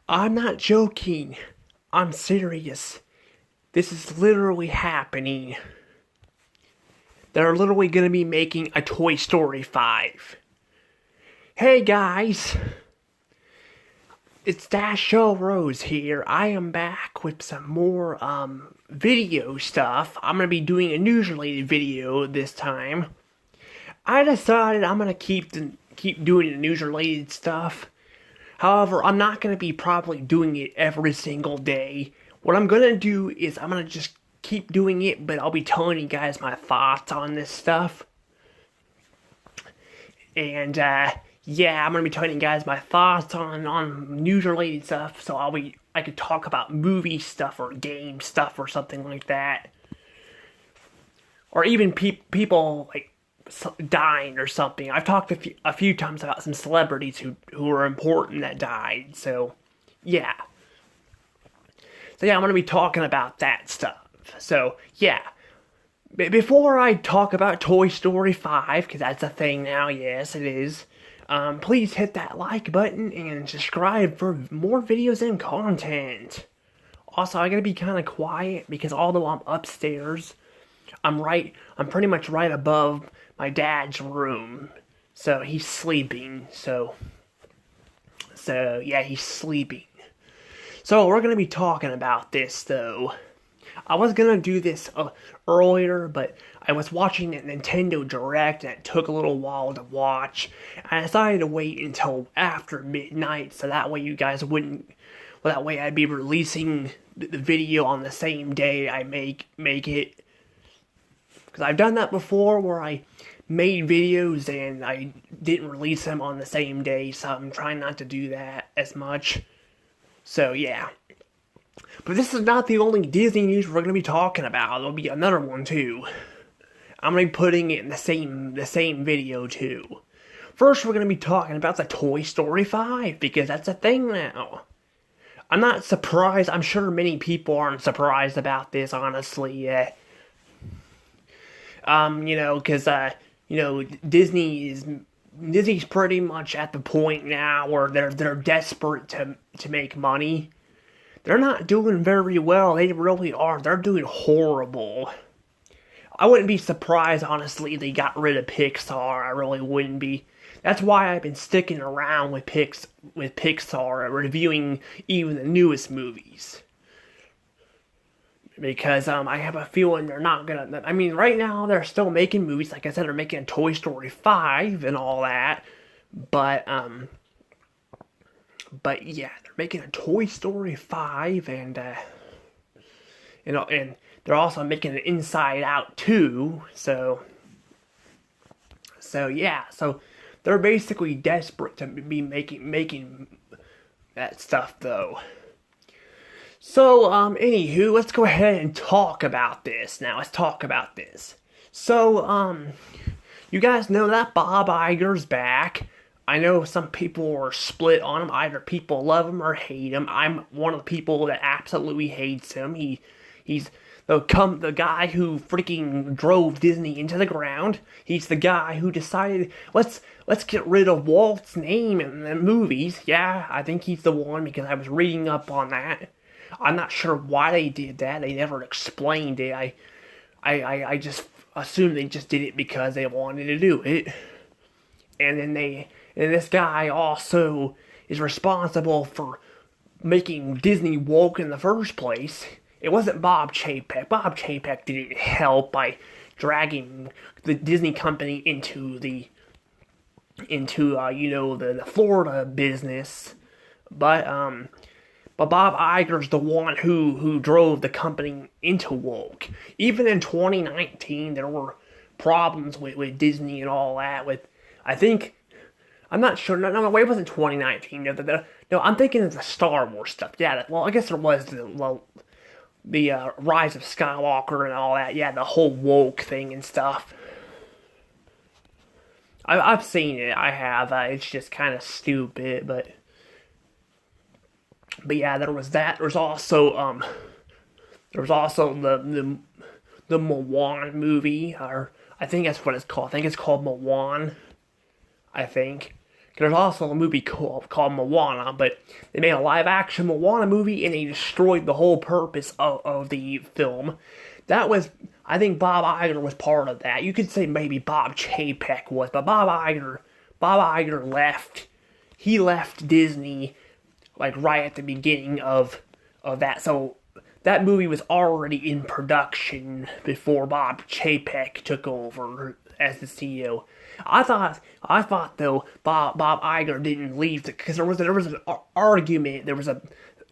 I'm not joking. I'm serious. This is literally happening. They're literally going to be making a Toy Story 5. Hey guys, it's Dash Show Rose here. I am back with some more video stuff. I'm going to be doing a news related video this time. I decided I'm going to keep doing the news related stuff. However, I'm not going to be probably doing it every single day. What I'm going to do is I'm going to just keep doing it, but I'll be telling you guys my thoughts on this stuff. And, yeah, I'm going to be telling you guys my thoughts on news-related stuff, so I could talk about movie stuff or game stuff or something like that. Or even people, like, dying or something. I've talked a few times about some celebrities who were important that died, so yeah. So yeah, I'm going to be talking about that stuff. So yeah, before I talk about Toy Story 5, because that's a thing now, yes it is, please hit that like button and subscribe for more videos and content. Also, I gotta be kind of quiet because although I'm upstairs, I'm pretty much right above my dad's room. So he's sleeping. So yeah, he's sleeping. So we're gonna be talking about this though. I was gonna do this earlier, but I was watching a Nintendo Direct and it took a little while to watch. I decided to wait until after midnight so that way you guys wouldn't. Well, that way I'd be releasing the video on the same day I make it. Because I've done that before where I made videos and I didn't release them on the same day, so I'm trying not to do that as much. So yeah. But this is not the only Disney news we're going to be talking about. There'll be another one too. I'm going to be putting it in the same video too. First, we're going to be talking about the Toy Story 5 because that's a thing now. I'm not surprised. I'm sure many people aren't surprised about this, honestly. Because Disney's pretty much at the point now where they're desperate to make money. They're not doing very well. They really are. They're doing horrible. I wouldn't be surprised, honestly, they got rid of Pixar. I really wouldn't be. That's why I've been sticking around with Pixar, reviewing even the newest movies. Because I have a feeling they're not gonna. I mean, right now they're still making movies. Like I said, they're making a Toy Story 5 and all that. But yeah, they're making a Toy Story 5 and and they're also making an Inside Out 2. So yeah, so they're basically desperate to be making that stuff though. So, anywho, let's go ahead and talk about this now. Let's talk about this. So, you guys know that Bob Iger's back. I know some people are split on him. Either people love him or hate him. I'm one of the people that absolutely hates him. He's the guy who freaking drove Disney into the ground. He's the guy who decided let's get rid of Walt's name in the movies. Yeah, I think he's the one because I was reading up on that. I'm not sure why they did that. They never explained it. I just assumed they just did it because they wanted to do it. And this guy also is responsible for making Disney woke in the first place. It wasn't Bob Chapek. Bob Chapek didn't help by dragging the Disney company into the Florida business. But Bob Iger's the one who drove the company into woke. Even in 2019, there were problems with Disney and all that. I'm not sure. No, it wasn't 2019. No, I'm thinking of the Star Wars stuff. Yeah, well, I guess there was the Rise of Skywalker and all that. Yeah, the whole woke thing and stuff. I've seen it. I have. It's just kind of stupid, but yeah, there was that. There was also the Moana movie, or I think that's what it's called. I think it's called Moana. I think There's also a movie called Moana, but they made a live action Moana movie and they destroyed the whole purpose of the film. That was, I think Bob Iger was part of that. You could say maybe Bob Chapek was, but Bob Iger left. He left Disney like right at the beginning of that. So that movie was already in production before Bob Chapek took over as the CEO. I thought though Bob Iger didn't leave because there was an argument, there was a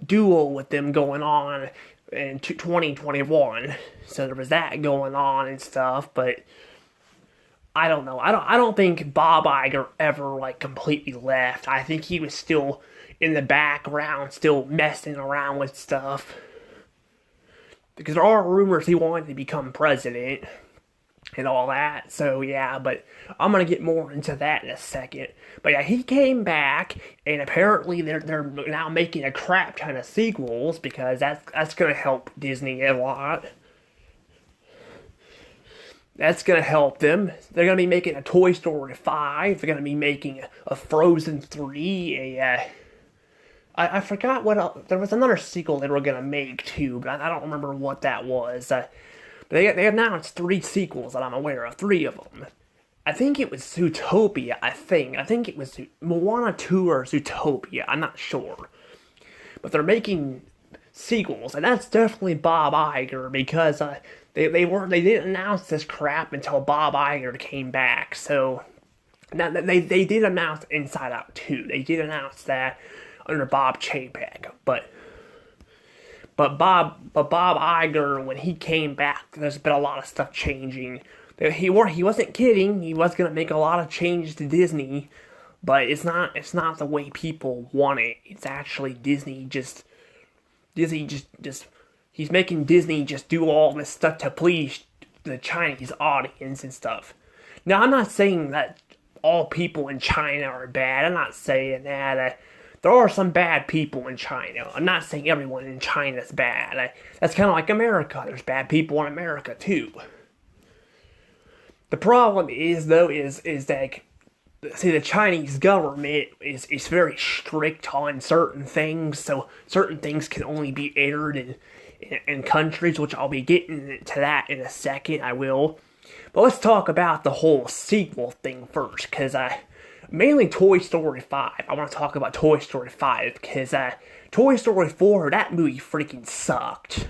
duel with them going on in 2021. So there was that going on and stuff, but I don't know. I don't think Bob Iger ever like completely left. I think he was still in the background, still messing around with stuff. Because there are rumors he wanted to become president and all that. So yeah, but I'm gonna get more into that in a second. But yeah, he came back, and apparently they're now making a crap ton of sequels because that's gonna help Disney a lot. That's gonna help them. They're gonna be making a Toy Story 5. They're gonna be making a Frozen 3. I forgot what else. There was another sequel they were gonna make too, but I don't remember what that was. But they announced 3 sequels that I'm aware of. 3 of them. I think it was Zootopia. I think it was Moana 2 or Zootopia. I'm not sure. But they're making sequels, and that's definitely Bob Iger because they didn't announce this crap until Bob Iger came back. So now they did announce Inside Out 2. They did announce that under Bob Chapek, but Bob Iger, when he came back, there's been a lot of stuff changing. He wasn't kidding. He was gonna make a lot of changes to Disney, but it's not the way people want it. It's actually Disney just he's making Disney just do all this stuff to please the Chinese audience and stuff. Now, I'm not saying that all people in China are bad. I'm not saying that. There are some bad people in China. I'm not saying everyone in China is bad. That's kind of like America. There's bad people in America too. The problem is though is that see the Chinese government is very strict on certain things. So certain things can only be aired in countries, which I'll be getting to that in a second. I will. But let's talk about the whole sequel thing first, because mainly Toy Story 5. I want to talk about Toy Story 5 because Toy Story 4, that movie freaking sucked.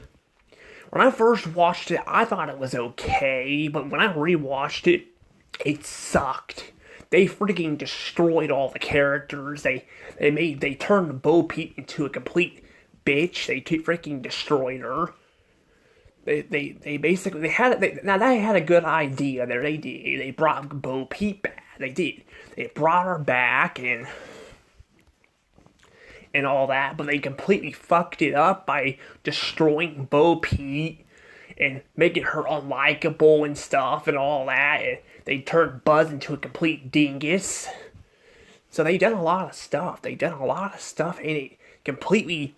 When I first watched it, I thought it was okay, but when I rewatched it, it sucked. They freaking destroyed all the characters. They turned Bo Peep into a complete bitch. They freaking destroyed her. They basically had a good idea there. They brought Bo Peep back. They did. They brought her back and all that, but they completely fucked it up by destroying Bo Peep and making her unlikable and stuff and all that. And they turned Buzz into a complete dingus. So they done a lot of stuff. And it completely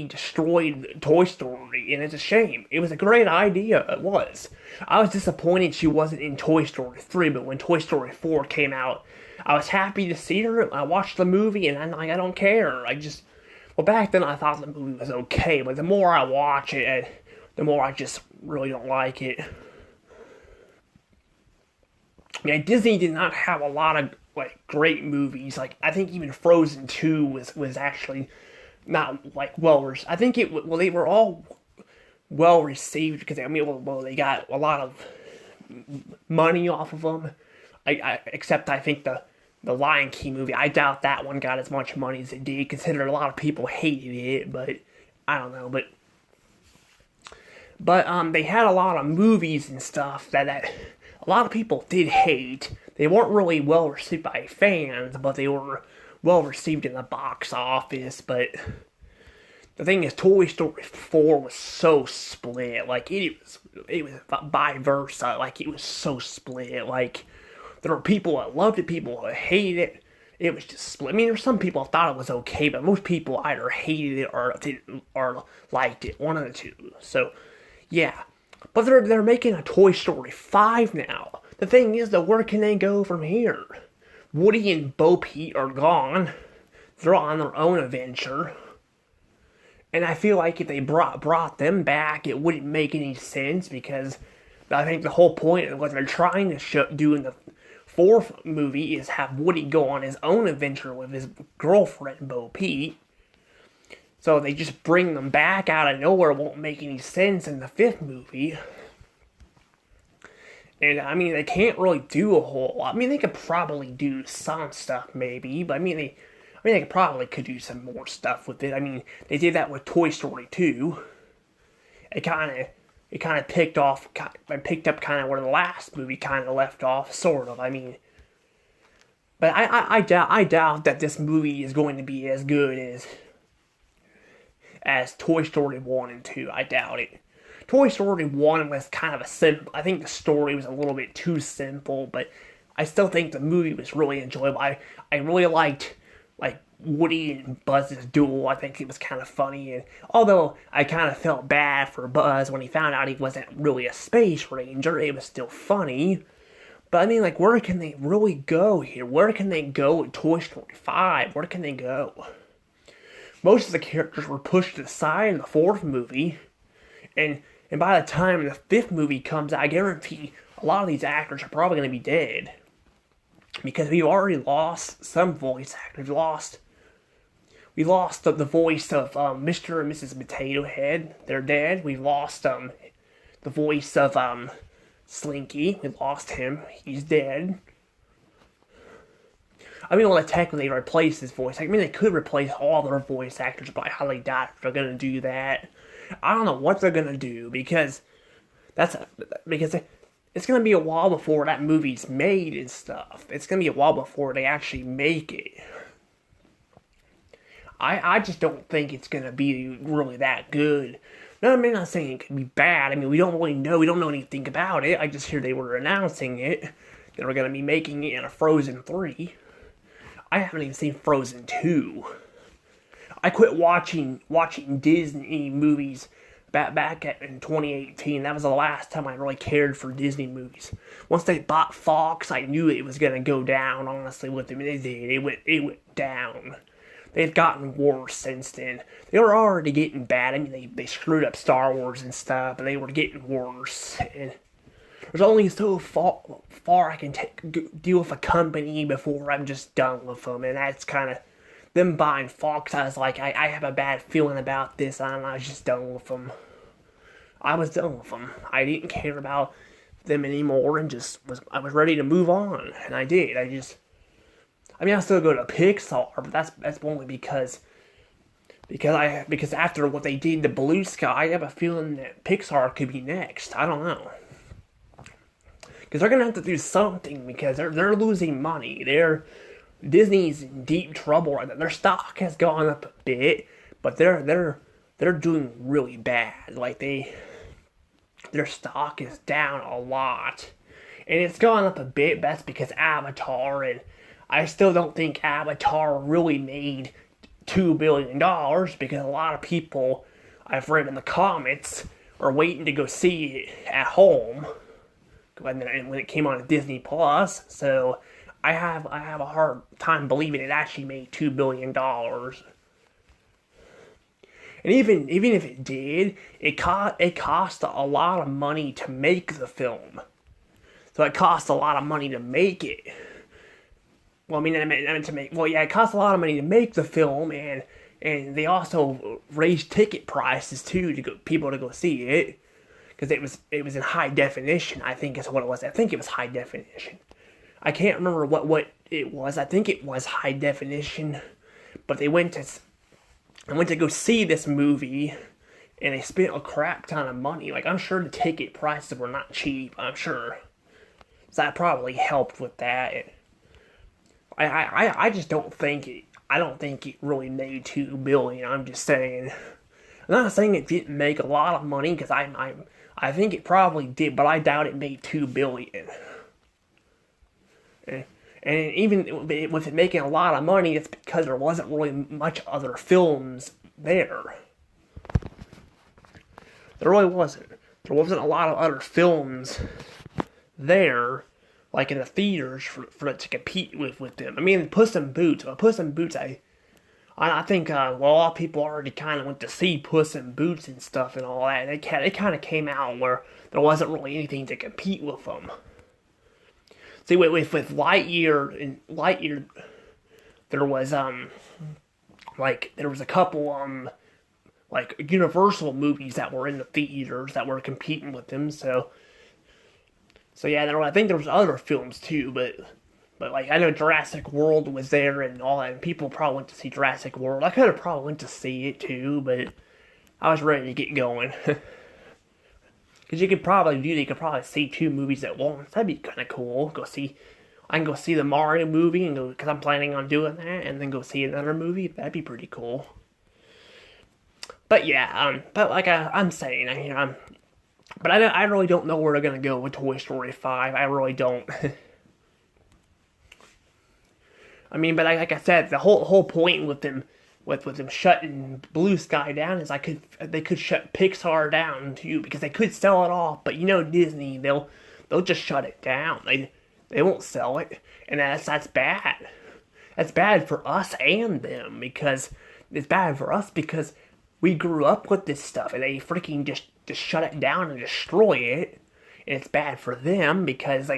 destroyed Toy Story, and it's a shame. It was a great idea, it was. I was disappointed she wasn't in Toy Story 3, but when Toy Story 4 came out, I was happy to see her. I watched the movie, and I'm like, I don't care. Back then I thought the movie was okay, but the more I watch it, the more I just really don't like it. Yeah, Disney did not have a lot of great movies. I think even Frozen 2 was actually not well received. I think they were all well received because they got a lot of money off of them. Except I think the Lion King movie, I doubt that one got as much money as it did, considering a lot of people hated it. But I don't know. But they had a lot of movies and stuff that a lot of people did hate. They weren't really well received by fans, but they were well received in the box office. But the thing is, Toy Story 4 was so split. It was by versa. It was so split. There were people that loved it, people that hated it. It was just split. I mean, there's some people that thought it was okay, but most people either hated it or liked it. One of the two. So, yeah. But they're making a Toy Story 5 now. The thing is, though, where can they go from here? Woody and Bo Peep are gone. They're on their own adventure. And I feel like if they brought them back, it wouldn't make any sense, because I think the whole point of what they're trying to do in the fourth movie is have Woody go on his own adventure with his girlfriend, Bo Peep. So they just bring them back out of nowhere. It won't make any sense in the fifth movie. And I mean, they can't really do a whole lot. I mean, they could probably do some stuff, maybe, but they probably could do some more stuff with it. I mean, they did that with Toy Story 2. It kind of picked up kind of where the last movie kind of left off, sort of. I mean, but I doubt that this movie is going to be as good as Toy Story 1 and 2. I doubt it. Toy Story 1 was kind of a simple. I think the story was a little bit too simple, but I still think the movie was really enjoyable. I really liked Woody and Buzz's duel. I think it was kind of funny, and although I kind of felt bad for Buzz when he found out he wasn't really a space ranger, it was still funny. But I mean, like, where can they really go here? Where can they go with Toy Story 5? Where can they go? Most of the characters were pushed aside in the fourth movie, and by the time the fifth movie comes out, I guarantee a lot of these actors are probably going to be dead. Because we've already lost some voice actors. We lost the voice of Mr. and Mrs. Potato Head. They're dead. We lost the voice of Slinky. We lost him. He's dead. I mean, well, technically replace his voice. I mean, they could replace all their voice actors, but I highly doubt if they're going to do that. I don't know what they're going to do, because it's going to be a while before that movie's made and stuff. It's going to be a while before they actually make it. I just don't think it's going to be really that good. No, I'm not saying it could be bad. I mean, we don't really know. We don't know anything about it. I just hear they were announcing it. They were going to be making it in a Frozen 3. I haven't even seen Frozen 2. I quit watching Disney movies back in 2018. That was the last time I really cared for Disney movies. Once they bought Fox, I knew it was going to go down, honestly, with them. They did. It went down. They've gotten worse since then. They were already getting bad. I mean, they screwed up Star Wars and stuff, and they were getting worse. And there's only so far I can deal with a company before I'm just done with them. And that's kind of them buying Fox. I was like, I have a bad feeling about this, and I was just done with them. I was done with them. I didn't care about them anymore, and I was ready to move on, and I did. I still go to Pixar, but that's only because after what they did to Blue Sky, I have a feeling that Pixar could be next. I don't know, because they're gonna have to do something, because they're losing money. Disney's in deep trouble. Their stock has gone up a bit, but they're doing really bad. Like their stock is down a lot, and it's gone up a bit. But that's because Avatar, and I still don't think Avatar really made $2 billion, because a lot of people I've read in the comments are waiting to go see it at home when it came on Disney Plus. So I have a hard time believing it actually made $2 billion. And even if it did, it cost a lot of money to make the film. So it cost a lot of money to make it. Well, it cost a lot of money to make the film, and they also raised ticket prices too to people to go see it, because it was in high definition. I think is what it was. I think it was high definition. I can't remember what it was. I think it was high definition, but they went to go see this movie, and they spent a crap ton of money. Like, I'm sure the ticket prices were not cheap. I'm sure, so that probably helped with that. I just don't think it. I don't think it really made $2 billion. I'm just saying. I'm not saying it didn't make a lot of money, because I think it probably did, but I doubt it made $2 billion. And even with it making a lot of money, it's because there wasn't really much other films there. There really wasn't. There wasn't a lot of other films there like in the theaters for it to compete with them. I mean, Puss in Boots. Puss in Boots, I think well, a lot of people already kind of went to see Puss in Boots and stuff and all that. They kind of came out where there wasn't really anything to compete with them. See, with Lightyear, there was there was a couple like Universal movies that were in the theaters that were competing with them. So yeah, I think there was other films too, but like I know Jurassic World was there and all that, and people probably went to see Jurassic World. I could have probably went to see it too, but I was ready to get going. Because you could probably see two movies at once. That'd be kind of cool. I can go see the Mario movie and because I'm planning on doing that, and then go see another movie. That'd be pretty cool. But yeah, but like I'm saying, but I really don't know where they're gonna go with Toy Story 5. I really don't. I mean, but like I said, the whole point with them shutting Blue Sky down is they could shut Pixar down too, because they could sell it off, but Disney, they'll just shut it down. They won't sell it, and that's bad. That's bad for us and them, because it's bad for us because we grew up with this stuff and they freaking just shut it down and destroy it. And it's bad for them because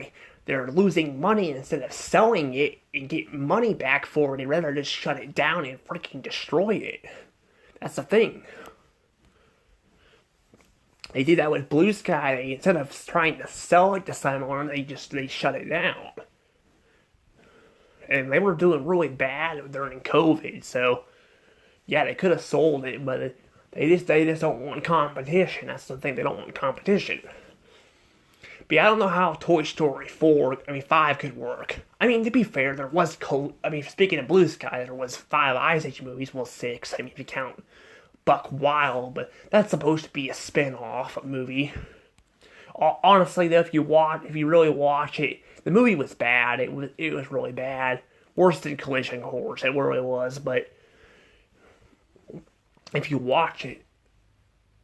they're losing money, and instead of selling it and getting money back for it, they'd rather just shut it down and freaking destroy it. That's the thing. They did that with Blue Sky. Instead of trying to sell it to someone, they shut it down. And they were doing really bad during COVID, so yeah, they could have sold it, but they just don't want competition. That's the thing, they don't want competition. But yeah, I don't know how Toy Story 5 could work. I mean, to be fair, there was speaking of Blue Sky, there was 5 Ice Age movies, well 6, if you count Buck Wild, but that's supposed to be a spin-off movie. Honestly though, if you really watch it, the movie was bad. It was really bad. Worse than Collision Course, it really was, but if you watch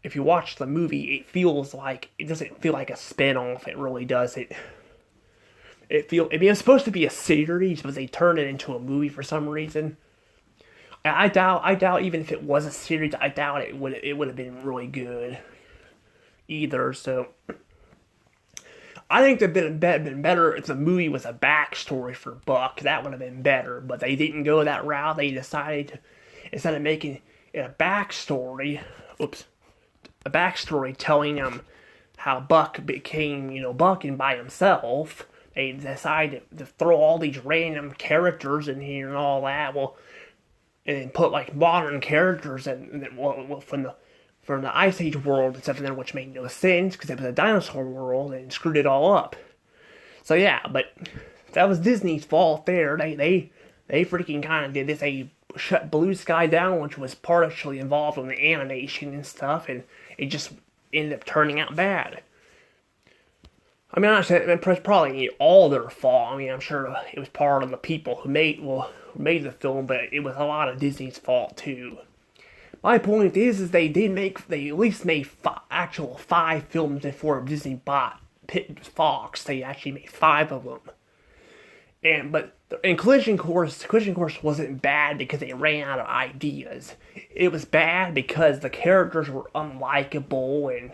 the movie, it doesn't feel like a spin-off. It really doesn't. It's supposed to be a series, but they turned it into a movie for some reason. I doubt even if it was a series, I doubt it would have been really good either. So I think it'd been better if the movie was a backstory for Buck. That would have been better, but they didn't go that route. They decided instead of making a backstory telling how Buck became, Buck by himself. They decided to throw all these random characters in here and all that. Well, and then put like modern characters from the Ice Age world and stuff in there, which made no sense because it was a dinosaur world and screwed it all up. So yeah, but that was Disney's fault there. They freaking kind of did this. They shut Blue Sky down, which was partially involved in the animation and stuff, and it just ended up turning out bad. I mean, honestly, it's probably all their fault. I mean, I'm sure it was part of the people who made the film, but it was a lot of Disney's fault too. My point is they at least made actual 5 films before Disney bought Fox. They actually made 5 of them. But Collision Course wasn't bad because they ran out of ideas. It was bad because the characters were unlikable, and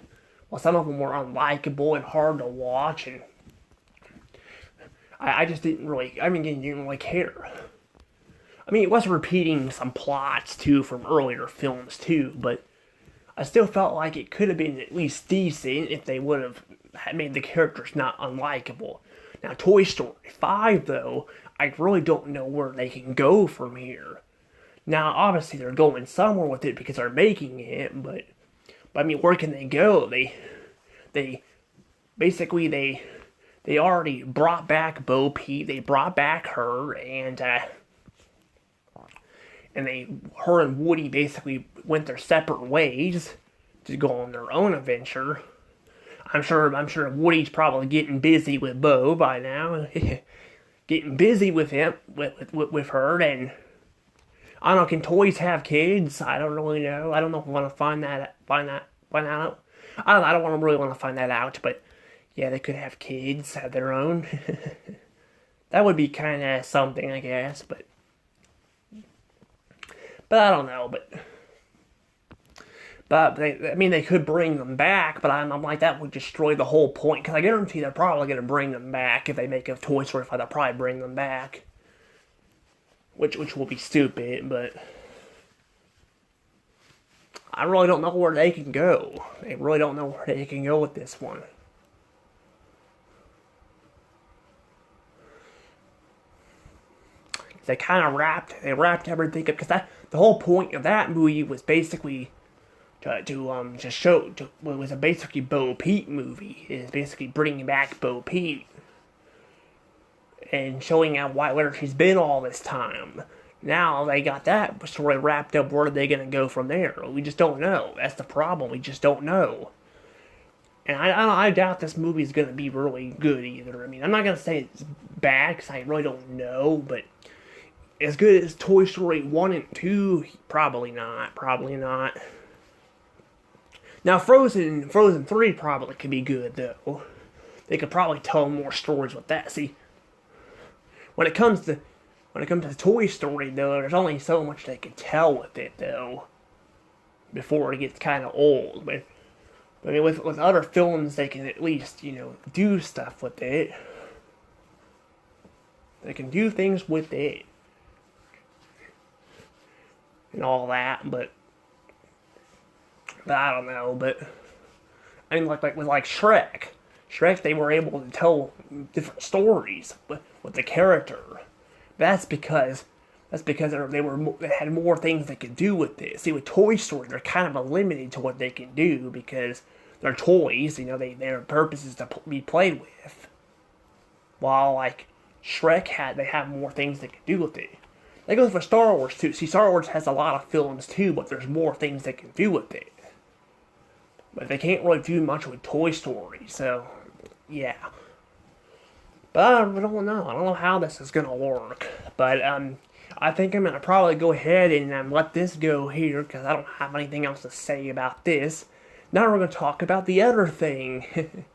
some of them were unlikable and hard to watch, and I just didn't really care. I mean, it was repeating some plots too from earlier films too, but I still felt like it could have been at least decent if they would have made the characters not unlikable. Now, Toy Story 5, though, I really don't know where they can go from here. Now, obviously, they're going somewhere with it because they're making it, but I mean, where can they go? They already brought back Bo Peep. They brought back her, and her and Woody basically went their separate ways to go on their own adventure. I'm sure Woody's probably getting busy with Bo by now, getting busy with him, with her, and I don't know. Can toys have kids? I don't really know. I don't know if I want to find that out. I don't really want to find that out, but Yeah, they could have kids, have their own. That would be kind of something, I guess, but I don't know, but they, I mean, they could bring them back, but I'm like, that would destroy the whole point, because I guarantee they're probably going to bring them back. If they make a Toy Story 5, they'll probably bring them back. Which will be stupid, but I really don't know where they can go. They really don't know where they can go with this one. They wrapped everything up, because the whole point of that movie was basically to show it was a basically Bo Peep movie. It's basically bringing back Bo Peep and showing out where she's been all this time. Now they got that story wrapped up. Where are they going to go from there? We just don't know. That's the problem. We just don't know. And I doubt this movie is going to be really good either. I mean, I'm not going to say it's bad because I really don't know, but as good as Toy Story 1 and 2, probably not. Probably not. Now, Frozen 3 probably could be good, though. They could probably tell more stories with that. See, when it comes to Toy Story, though, there's only so much they can tell with it, though, before it gets kind of old. But I mean, with other films, they can at least, do stuff with it. They can do things with it. And all that, but I don't know, but I mean, like with Shrek, they were able to tell different stories with the character. That's because they had more things they could do with it. See, with Toy Story, they're kind of limited to what they can do because they're toys. Their purpose is to be played with. While like Shrek they have more things they can do with it. That goes for Star Wars too. See, Star Wars has a lot of films too, but there's more things they can do with it. But they can't really do much with Toy Story, so yeah. But I don't know. I don't know how this is gonna work. But I think I'm gonna probably go ahead and let this go here because I don't have anything else to say about this. Now we're gonna talk about the other thing.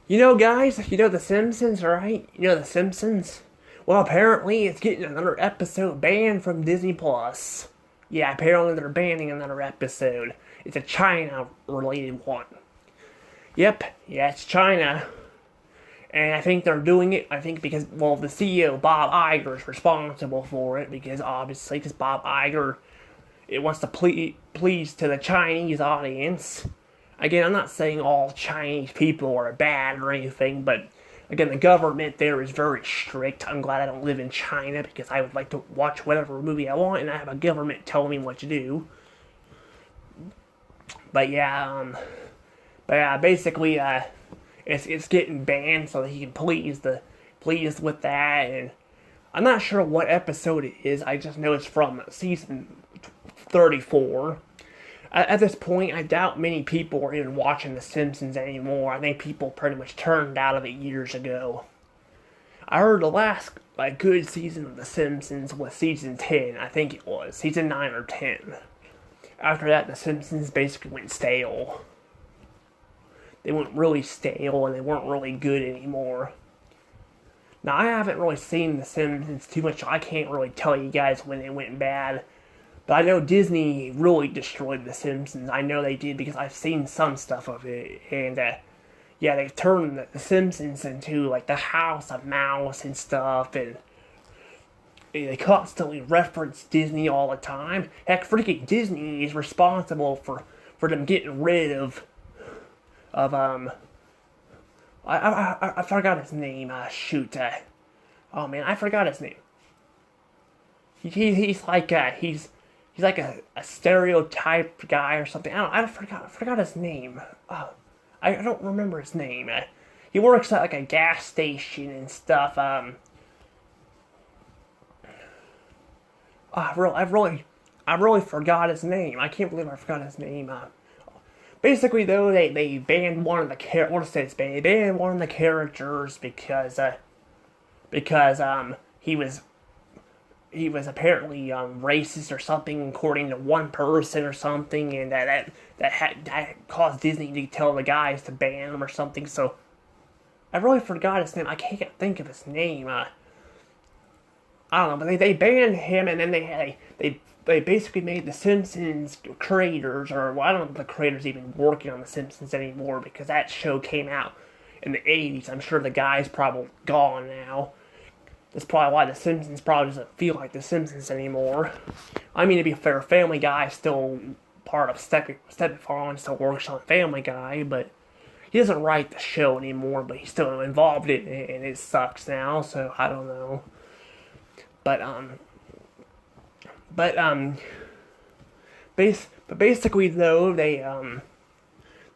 Guys, The Simpsons, right? The Simpsons. Well, apparently it's getting another episode banned from Disney Plus. Yeah, apparently they're banning another episode. It's a China-related one. Yep, yeah, it's China. And I think they're doing it, because, the CEO, Bob Iger, is responsible for it, because Bob Iger, it wants to please to the Chinese audience. Again, I'm not saying all Chinese people are bad or anything, but again, the government there is very strict. I'm glad I don't live in China because I would like to watch whatever movie I want and I have a government telling me what to do. But yeah, basically, it's getting banned so that he can please with that. And I'm not sure what episode it is. I just know it's from season 34. At this point, I doubt many people are even watching The Simpsons anymore. I think people pretty much turned out of it years ago. I heard the last good season of The Simpsons was season 10. I think it was. Season 9 or 10. After that, The Simpsons basically went stale. They went really stale and they weren't really good anymore. Now, I haven't really seen The Simpsons too much, so I can't really tell you guys when it went bad. But I know Disney really destroyed The Simpsons. I know they did because I've seen some stuff of it. And, they turned The Simpsons into, the House of Mouse and stuff. And they constantly reference Disney all the time. Heck, freaking Disney is responsible for them getting rid of I forgot his name. Shoot. Oh, man, I forgot his name. He's like a stereotype guy or something. I forgot his name. I don't remember his name. He works at a gas station and stuff. I really forgot his name. I can't believe I forgot his name. Basically, though, they banned one of the they banned one of the characters because he was apparently racist or something, according to one person or something, and that caused Disney to tell the guys to ban him or something. So I really forgot his name. I can't think of his name. I don't know, but they banned him, and then they basically made the Simpsons creators, or well, I don't know if the creators even working on the Simpsons anymore, because that show came out in the 80s. I'm sure the guy's probably gone now. That's probably why the Simpsons probably doesn't feel like the Simpsons anymore. I mean, to be fair, Family Guy is still part of Step Farm, still works on Family Guy, but he doesn't write the show anymore, but he's still involved in it, and it sucks now, so I don't know. But basically though, they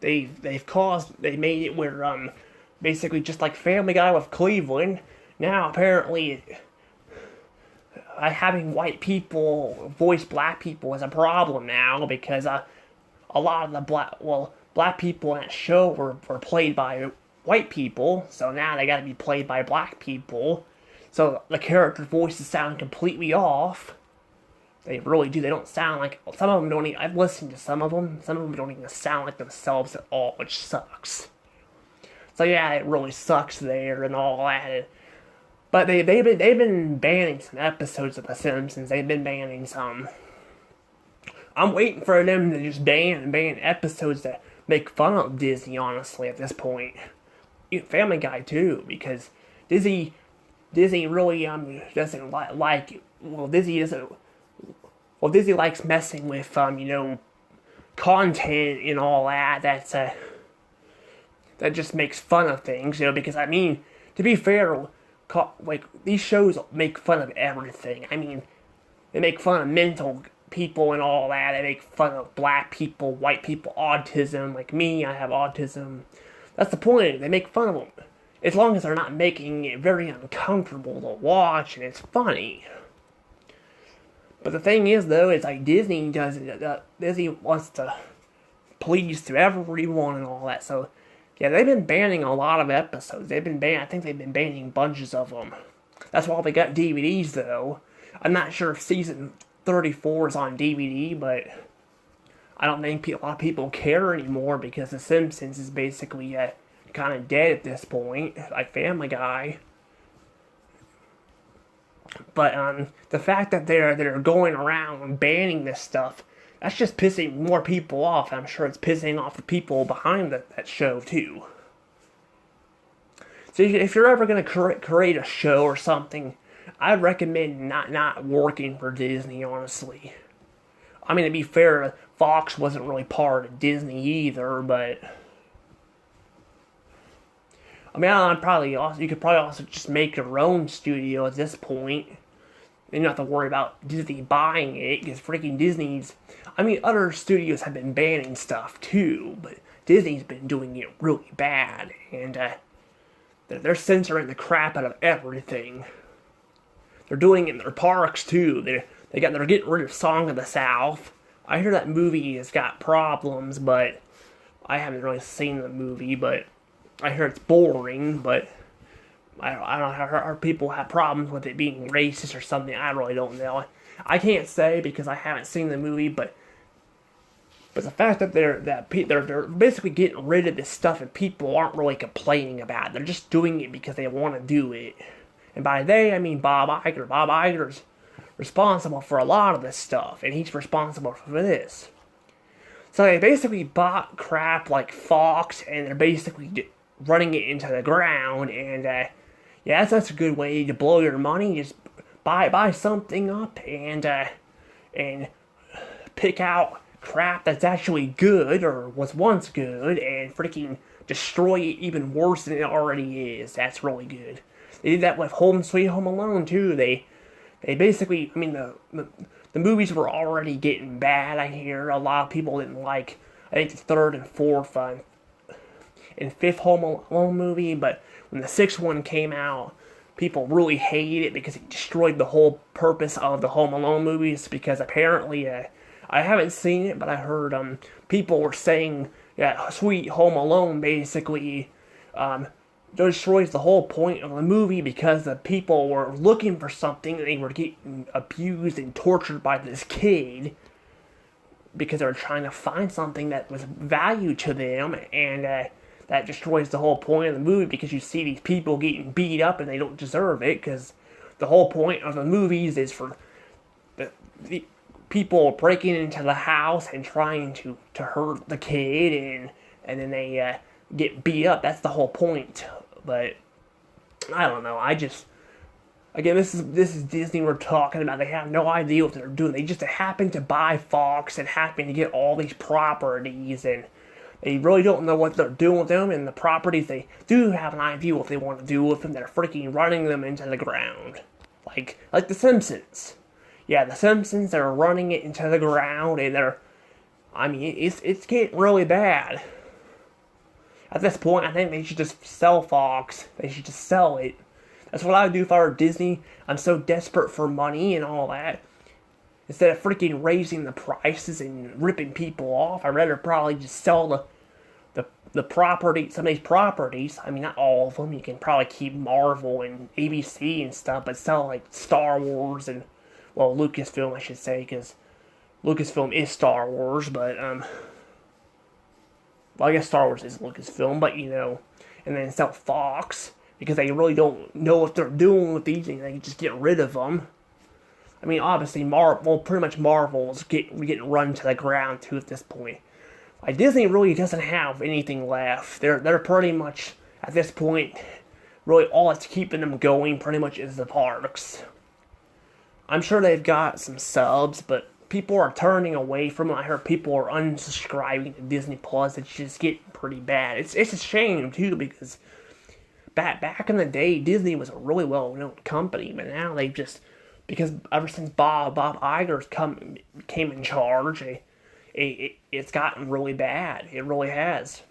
made it where, basically just like Family Guy with Cleveland, now apparently having white people voice black people is a problem now, because a lot of the black people in that show were played by white people, so now they gotta be played by black people. So the character voices sound completely off. They really do. They don't sound like... Some of them don't even... I've listened to some of them. Some of them don't even sound like themselves at all, which sucks. So yeah, it really sucks there and all that. But they've been banning some episodes of The Simpsons. They've been banning some. I'm waiting for them to just ban episodes that make fun of Disney, honestly, at this point. Family Guy, too, because Disney really doesn't like it. Well, Disney doesn't. Well, Disney likes messing with content and all that. That just makes fun of things, because I mean, to be fair, like these shows make fun of everything. I mean, they make fun of mental people and all that. They make fun of black people, white people, autism. Like me, I have autism. That's the point. They make fun of them. As long as they're not making it very uncomfortable to watch and it's funny. But the thing is, though, is like Disney does it. Disney wants to please to everyone and all that. So, yeah, they've been banning a lot of episodes. I think they've been banning bunches of them. That's why they got DVDs, though. I'm not sure if season 34 is on DVD, but I don't think a lot of people care anymore, because The Simpsons is basically kind of dead at this point, like Family Guy. But the fact that they're going around banning this stuff, that's just pissing more people off. I'm sure it's pissing off the people behind that show too. So if you're ever going to create a show or something, I'd recommend not working for Disney, honestly. I mean, to be fair, Fox wasn't really part of Disney either, but I mean, you could probably also just make your own studio at this point. You don't have to worry about Disney buying it, because freaking Disney's... I mean, other studios have been banning stuff too, but Disney's been doing it really bad, and they're censoring the crap out of everything. They're doing it in their parks too. They're getting rid of Song of the South. I hear that movie has got problems, but I haven't really seen the movie, but I hear it's boring, but I don't know how people have problems with it being racist or something. I really don't know. I can't say because I haven't seen the movie, but the fact that they're basically getting rid of this stuff and people aren't really complaining about it. They're just doing it because they want to do it. And by they, I mean Bob Iger. Bob Iger's responsible for a lot of this stuff, and he's responsible for this. So they basically bought crap like Fox, and they're basically running it into the ground, and yeah, that's a good way to blow your money. Just buy something up and pick out crap that's actually good or was once good and freaking destroy it even worse than it already is. That's really good. They did that with Home Sweet Home Alone too. They basically, I mean, the movies were already getting bad. I hear a lot of people didn't like, I think, the third and fourth and fifth Home Alone movie, but when the sixth one came out, people really hated it because it destroyed the whole purpose of the Home Alone movies, because apparently, I haven't seen it, but I heard people were saying that Sweet Home Alone basically destroys the whole point of the movie, because the people were looking for something and they were getting abused and tortured by this kid because they were trying to find something that was value to them, and that destroys the whole point of the movie, because you see these people getting beat up and they don't deserve it, because the whole point of the movies is for the people breaking into the house and trying to hurt the kid, and then they get beat up. That's the whole point. But I don't know. Again, this is Disney we're talking about. They have no idea what they're doing. They just happen to buy Fox and happen to get all these properties, and they really don't know what they're doing with them. And the properties they do have an idea what they want to do with them. They're freaking running them into the ground, like The Simpsons. Yeah, The Simpsons. They're running it into the ground, and it's getting really bad. At this point, I think they should just sell Fox. They should just sell it. That's what I would do if I were Disney. I'm so desperate for money and all that. Instead of freaking raising the prices and ripping people off, I'd rather probably just sell the property, some of these properties. I mean, not all of them. You can probably keep Marvel and ABC and stuff, but sell like Star Wars and, well, Lucasfilm, I should say, because Lucasfilm is Star Wars, but, well, I guess Star Wars is Lucasfilm, but, and then sell Fox, because they really don't know what they're doing with these, and they can just get rid of them. I mean, obviously, pretty much Marvel's getting run to the ground, too, at this point. Like, Disney really doesn't have anything left. They're pretty much, at this point, really all that's keeping them going pretty much is the parks. I'm sure they've got some subs, but people are turning away from it. I heard people are unsubscribing to Disney Plus. It's just getting pretty bad. It's a shame, too, because back in the day, Disney was a really well-known company, but now they've just, because ever since Bob Iger's came in charge, it's gotten really bad. It really has.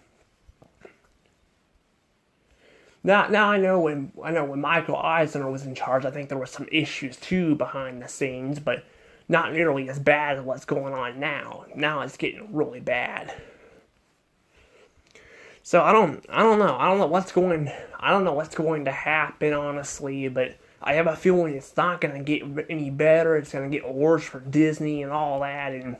Now I know when Michael Eisner was in charge, I think there were some issues too behind the scenes, but not nearly as bad as what's going on now. Now it's getting really bad. So I don't know. I don't know what's going to happen, honestly, but I have a feeling it's not going to get any better. It's going to get worse for Disney and all that, and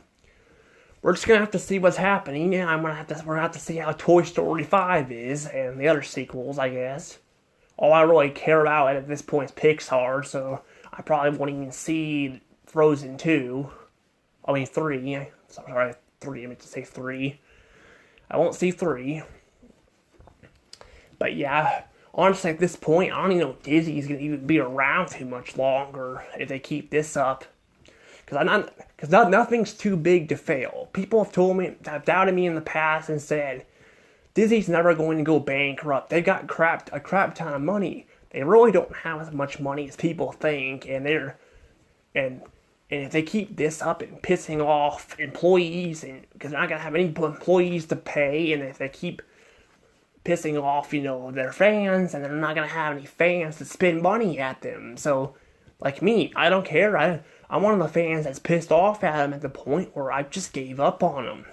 we're just going to have to see what's happening. Yeah, we're going to have to see how Toy Story 5 is and the other sequels, I guess. All I really care about at this point is Pixar, so I probably won't even see Frozen 2. I mean 3. Sorry, 3. I meant to say 3. I won't see 3. But yeah, honestly, at this point, I don't even know if Disney's going to even be around too much longer if they keep this up. Because nothing's too big to fail. People have doubted me in the past and said, Disney's never going to go bankrupt. They've got a crap ton of money. They really don't have as much money as people think, and if they keep this up and pissing off employees, and because they're not going to have any employees to pay, and if they keep pissing off, their fans, and they're not going to have any fans to spend money at them. So, like me, I don't care. I'm one of the fans that's pissed off at them at the point where I just gave up on them.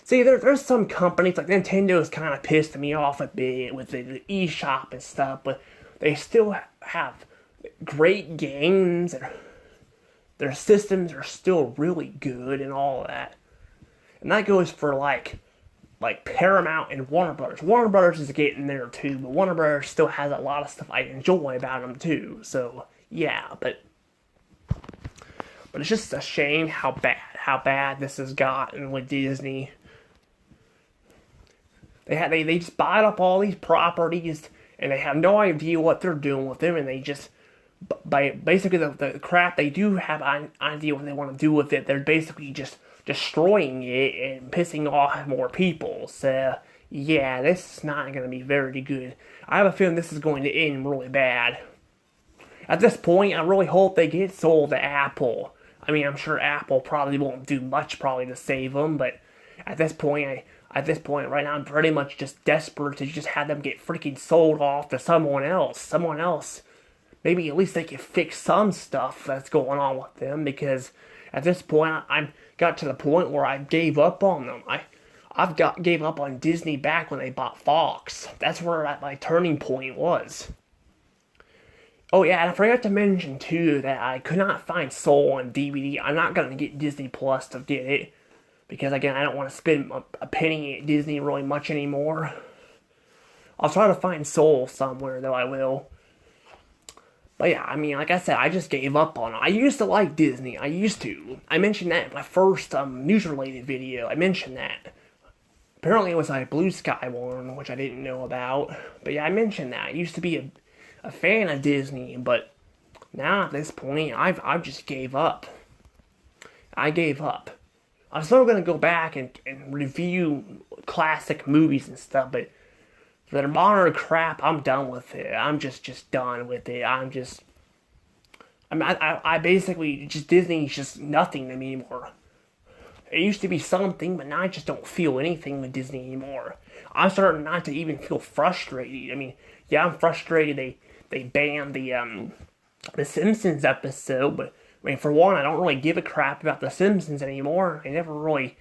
See, there's some companies, like Nintendo's kind of pissed me off a bit with the eShop and stuff, but they still have great games, and their systems are still really good and all that. And that goes for like Paramount and Warner Brothers. Warner Brothers is getting there too, but Warner Brothers still has a lot of stuff I enjoy about them too. So yeah, but it's just a shame how bad this has gotten with Disney. They just bought up all these properties, and they have no idea what they're doing with them, and they just, by basically the crap they do have an idea what they want to do with it, they're basically just destroying it and pissing off more people. So yeah, this is not going to be very good. I have a feeling this is going to end really bad. At this point, I really hope they get sold to Apple. I mean, I'm sure Apple probably won't do much to save them, but at this point right now, I'm pretty much just desperate to just have them get freaking sold off to someone else. Maybe at least they can fix some stuff that's going on with them, because at this point, I got to the point where I gave up on them. Gave up on Disney back when they bought Fox. That's where my turning point was. Oh yeah, and I forgot to mention too that I could not find Soul on DVD. I'm not going to get Disney Plus to get it, because again, I don't want to spend a penny at Disney really much anymore. I'll try to find Soul somewhere, though I will. But yeah, I mean, like I said, I just gave up on it. I used to like Disney. I used to. I mentioned that in my first news-related video. I mentioned that. Apparently it was a Blue Sky one, which I didn't know about. But yeah, I mentioned that. I used to be a fan of Disney, but now at this point, I've just gave up. I gave up. I'm still gonna go back and review classic movies and stuff, but for the modern crap, I'm done with it. I'm just done with it. I basically, just Disney's just nothing to me anymore. It used to be something, but now I just don't feel anything with Disney anymore. I'm starting not to even feel frustrated. I mean, yeah, I'm frustrated they banned the Simpsons episode, but I mean, for one, I don't really give a crap about the Simpsons anymore. I never really,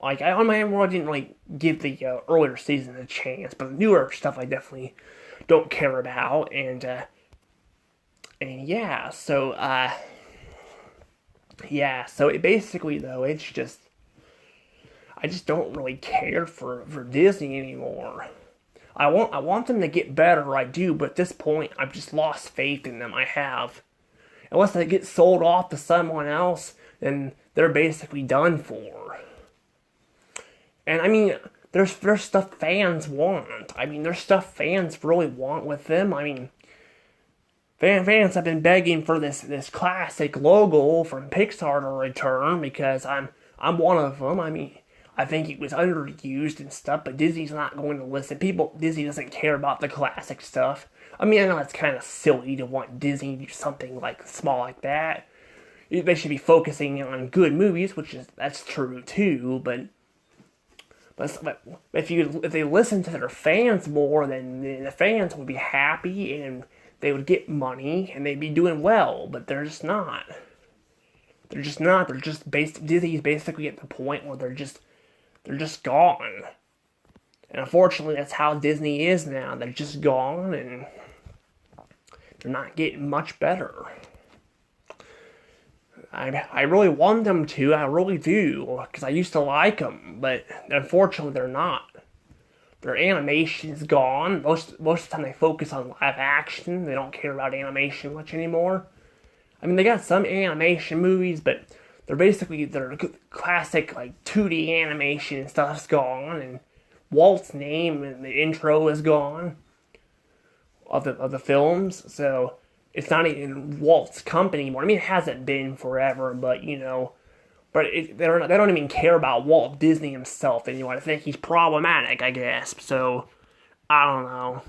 like, I on my own world didn't really give the earlier season a chance, but the newer stuff I definitely don't care about, and yeah, so it basically though, it's just I just don't really care for Disney anymore. I want them to get better, I do, but at this point, I've just lost faith in them. I have. Unless they get sold off to someone else, then they're basically done for. And I mean, there's stuff fans want. I mean, there's stuff fans really want with them. I mean, fans have been begging for this classic logo from Pixar to return because I'm one of them. I mean, I think it was underused and stuff, but Disney's not going to listen. Disney doesn't care about the classic stuff. I mean, I know it's kind of silly to want Disney to do something like small like that. They should be focusing on good movies, that's true too. But if they listen to their fans more, then the fans would be happy and they would get money and they'd be doing well. But they're just not. Disney's basically at the point where they're just gone. And unfortunately, that's how Disney is now. They're just gone, and they're not getting much better. I really want them to. I really do, because I used to like them, but unfortunately, they're not. Their animation's gone. Most of the time, they focus on live action. They don't care about animation much anymore. I mean, they got some animation movies, but their classic like 2D animation and stuff's gone, and Walt's name and the intro is gone of the films, so it's not even Walt's company anymore. I mean, it hasn't been forever, but they don't even care about Walt Disney himself anymore. I think he's problematic, I guess. So I don't know,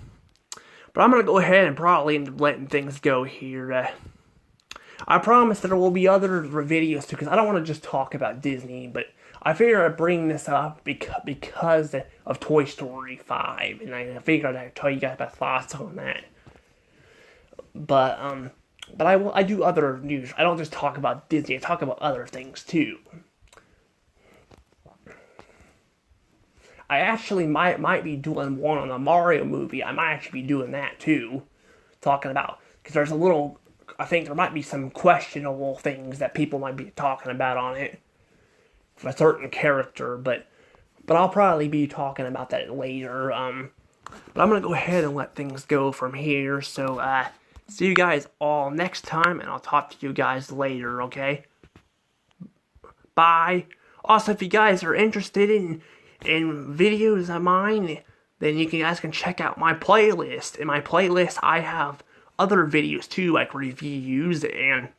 but I'm gonna go ahead and probably end up letting things go here. I promise that there will be other videos too, because I don't want to just talk about Disney, but I figured I'd bring this up because of Toy Story 5, and I figured I'd tell you guys my thoughts on that. But I do other news. I don't just talk about Disney, I talk about other things too. I actually might be doing one on the Mario movie. I might actually be doing that too, talking about, because I think there might be some questionable things that people might be talking about on it for a certain character, but I'll probably be talking about that later. But I'm gonna go ahead and let things go from here. So see you guys all next time, and I'll talk to you guys later. Okay? Bye. Also, if you guys are interested in videos of mine, then you guys can check out my playlist. In my playlist, I have other videos too, like reviews, and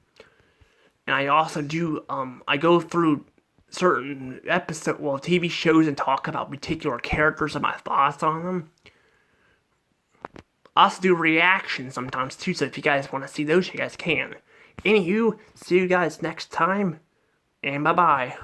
I also do I go through certain TV shows and talk about particular characters and my thoughts on them. I also do reactions sometimes too, so if you guys want to see those, you guys can. Anywho, see you guys next time, and bye bye.